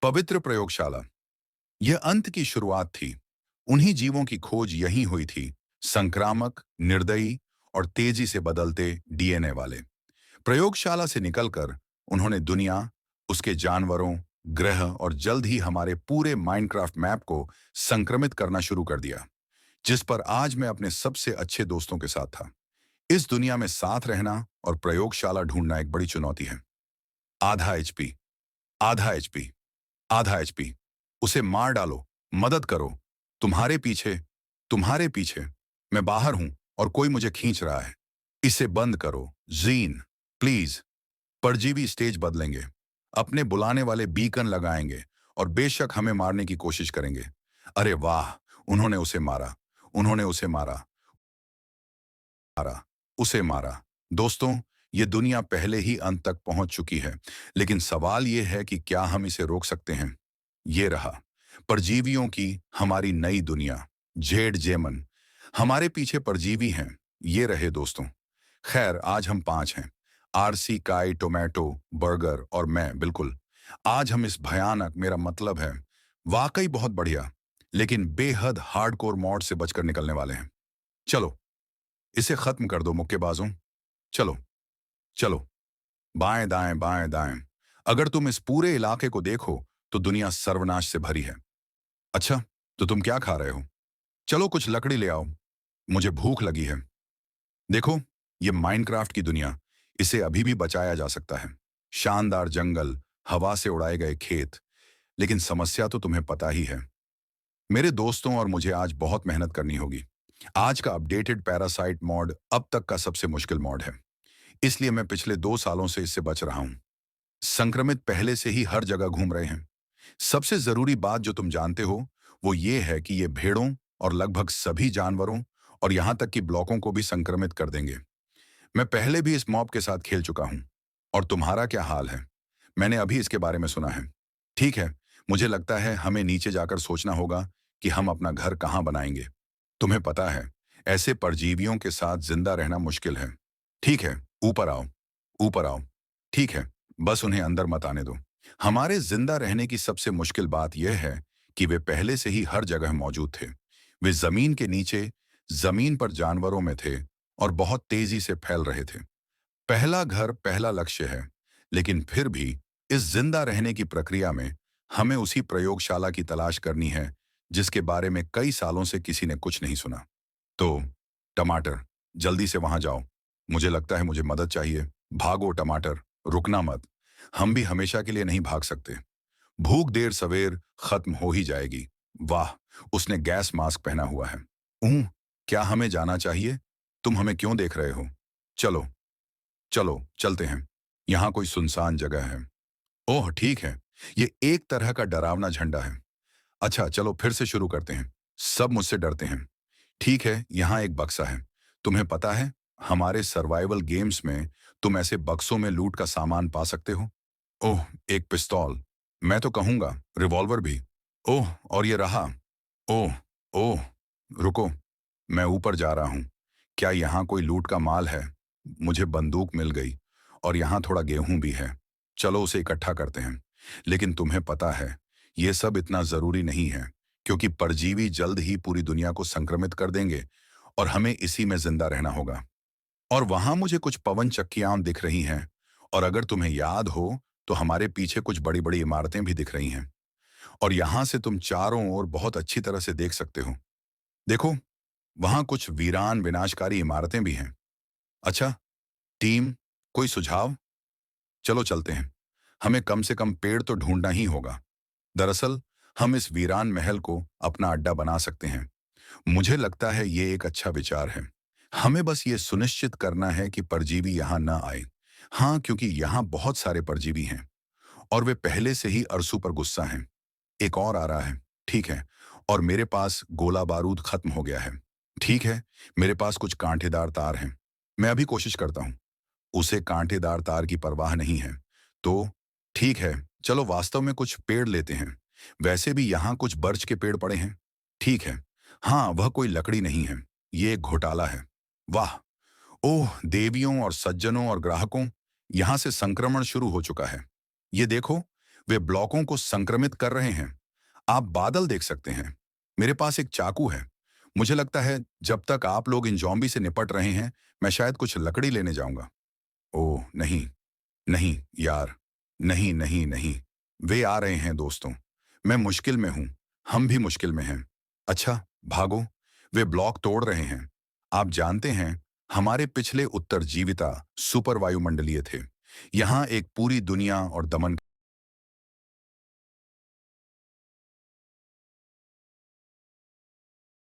पवित्र प्रयोगशाला। यह अंत की शुरुआत थी। उन्हीं जीवों की खोज यहीं हुई थी, संक्रामक, निर्दयी और तेजी से बदलते डीएनए वाले। प्रयोगशाला से निकलकर उन्होंने दुनिया, उसके जानवरों, ग्रह और जल्द ही हमारे पूरे माइनक्राफ्ट मैप को संक्रमित करना शुरू कर दिया, जिस पर आज मैं अपने सबसे अच्छे दोस्तों के साथ था। इस दुनिया में साथ रहना और प्रयोगशाला ढूंढना एक बड़ी चुनौती है। आधा एचपी, आधा एचपी, आधा एचपी। उसे मार डालो, मदद करो। तुम्हारे पीछे, तुम्हारे पीछे। मैं बाहर हूं और कोई मुझे खींच रहा है। इसे बंद करो, जीन, प्लीज। परजीवी स्टेज बदलेंगे, अपने बुलाने वाले बीकन लगाएंगे और बेशक हमें मारने की कोशिश करेंगे। अरे वाह, उन्होंने उसे मारा, उन्होंने उसे मारा, मारा, उसे मारा। दोस्तों, ये दुनिया पहले ही अंत तक पहुंच चुकी है, लेकिन सवाल ये है कि क्या हम इसे रोक सकते हैं? ये रहा, परजीवियों की हमारी नई दुनिया, जेड जेमन। हमारे पीछे परजीवी हैं, ये रहे दोस्तों। खैर, आज हम 5 हैं। आरसी, काई, टोमेटो, बर्गर और मैं, बिल्कुल। आज हम इस भयानक, मेरा मतलब है, वाकई बहुत बढ़िया, लेकिन बेहद हार्डकोर मॉड से बचकर निकलने वाले हैं। चलो, इसे खत्म कर दो मुक्केबाजों। चलो, चलो, बाएं दाएं बाएं दाएं। अगर तुम इस पूरे इलाके को देखो तो दुनिया सर्वनाश से भरी है। अच्छा, तो तुम क्या खा रहे हो? चलो कुछ लकड़ी ले आओ, मुझे भूख लगी है। देखो, ये माइनक्राफ्ट की दुनिया, इसे अभी भी बचाया जा सकता है। शानदार जंगल, हवा से उड़ाए गए खेत। लेकिन समस्या तो तुम्हें पता ही है। मेरे दोस्तों और मुझे आज बहुत मेहनत करनी होगी। आज का अपडेटेड पैरासाइट मॉड अब तक का सबसे मुश्किल मॉड है, इसलिए मैं पिछले 2 सालों से इससे बच रहा हूं। संक्रमित पहले से ही हर जगह घूम रहे हैं। सबसे जरूरी बात जो तुम जानते हो, वो ये है कि ये भेड़ों और लगभग सभी जानवरों और यहां तक कि ब्लॉकों को भी संक्रमित कर देंगे। मैं पहले भी इस मॉब के साथ खेल चुका हूं। और तुम्हारा क्या हाल है? मैंने अभी इसके बारे में सुना है। ठीक है, मुझे लगता है हमें नीचे जाकर सोचना होगा कि हम अपना घर कहां बनाएंगे। तुम्हें पता है, ऐसे परजीवियों के साथ जिंदा रहना मुश्किल है। ठीक है, ऊपर आओ, ऊपर आओ। ठीक है, बस उन्हें अंदर मत आने दो। हमारे जिंदा रहने की सबसे मुश्किल बात यह है कि वे पहले से ही हर जगह मौजूद थे। वे जमीन के नीचे, जमीन पर जानवरों में थे और बहुत तेजी से फैल रहे थे। पहला घर पहला लक्ष्य है, लेकिन फिर भी इस जिंदा रहने की प्रक्रिया में हमें उसी प्रयोगशाला की तलाश करनी है जिसके बारे में कई सालों से किसी ने कुछ नहीं सुना। तो टमाटर, जल्दी से वहां जाओ। मुझे लगता है मुझे मदद चाहिए। भागो टमाटर, रुकना मत। हम भी हमेशा के लिए नहीं भाग सकते। भूख देर सवेर खत्म हो ही जाएगी। वाह, उसने गैस मास्क पहना हुआ है। ऊह, क्या हमें जाना चाहिए? तुम हमें क्यों देख रहे हो? चलो, चलो चलते हैं। यहाँ कोई सुनसान जगह है। ओह ठीक है, ये एक तरह का डरावना झंडा है। अच्छा चलो फिर से शुरू करते हैं। सब मुझसे डरते हैं। ठीक है, यहाँ एक बक्सा है। तुम्हें पता है, हमारे सर्वाइवल गेम्स में तुम ऐसे बक्सों में लूट का सामान पा सकते हो। ओह, एक पिस्तौल। मैं तो कहूंगा रिवॉल्वर भी। ओह, और ये रहा। ओह, ओह, रुको, मैं ऊपर जा रहा हूँ। क्या यहाँ कोई लूट का माल है? मुझे बंदूक मिल गई और यहाँ थोड़ा गेहूं भी है। चलो उसे इकट्ठा करते हैं। लेकिन तुम्हें पता है, ये सब इतना जरूरी नहीं है, क्योंकि परजीवी जल्द ही पूरी दुनिया को संक्रमित कर देंगे और हमें इसी में जिंदा रहना होगा। और वहां मुझे कुछ पवन चक्कियां दिख रही हैं। और अगर तुम्हें याद हो, तो हमारे पीछे कुछ बड़ी बड़ी इमारतें भी दिख रही हैं। और यहां से तुम चारों ओर बहुत अच्छी तरह से देख सकते हो। देखो, वहां कुछ वीरान विनाशकारी इमारतें भी हैं। अच्छा टीम, कोई सुझाव? चलो चलते हैं। हमें कम से कम पेड़ तो ढूंढना ही होगा। दरअसल हम इस वीरान महल को अपना अड्डा बना सकते हैं। मुझे लगता है ये एक अच्छा विचार है। हमें बस ये सुनिश्चित करना है कि परजीवी यहाँ न आए। हाँ, क्योंकि यहाँ बहुत सारे परजीवी हैं और वे पहले से ही अरसू पर गुस्सा हैं। एक और आ रहा है। ठीक है, और मेरे पास गोला बारूद खत्म हो गया है। ठीक है, मेरे पास कुछ कांटेदार तार हैं। मैं अभी कोशिश करता हूँ। उसे कांटेदार तार की परवाह नहीं है। तो ठीक है, चलो वास्तव में कुछ पेड़ लेते हैं। वैसे भी यहाँ कुछ बर्च के पेड़ पड़े हैं। ठीक है, हाँ, वह कोई लकड़ी नहीं है, ये एक घोटाला है। वाह, ओह देवियों और सज्जनों और ग्राहकों, यहाँ से संक्रमण शुरू हो चुका है। ये देखो, वे ब्लॉकों को संक्रमित कर रहे हैं। आप बादल देख सकते हैं। मेरे पास एक चाकू है। मुझे लगता है जब तक आप लोग इन ज़ॉम्बी से निपट रहे हैं, मैं शायद कुछ लकड़ी लेने जाऊंगा। ओह नहीं, नहीं यार, नहीं नहीं नहीं। वे आ रहे हैं दोस्तों। मैं मुश्किल में हूं। हम भी मुश्किल में हैं। अच्छा, भागो। वे ब्लॉक तोड़ रहे हैं। आप जानते हैं, हमारे पिछले उत्तरजीविता सुपर वायुमंडलीय थे। यहाँ एक पूरी दुनिया और दमन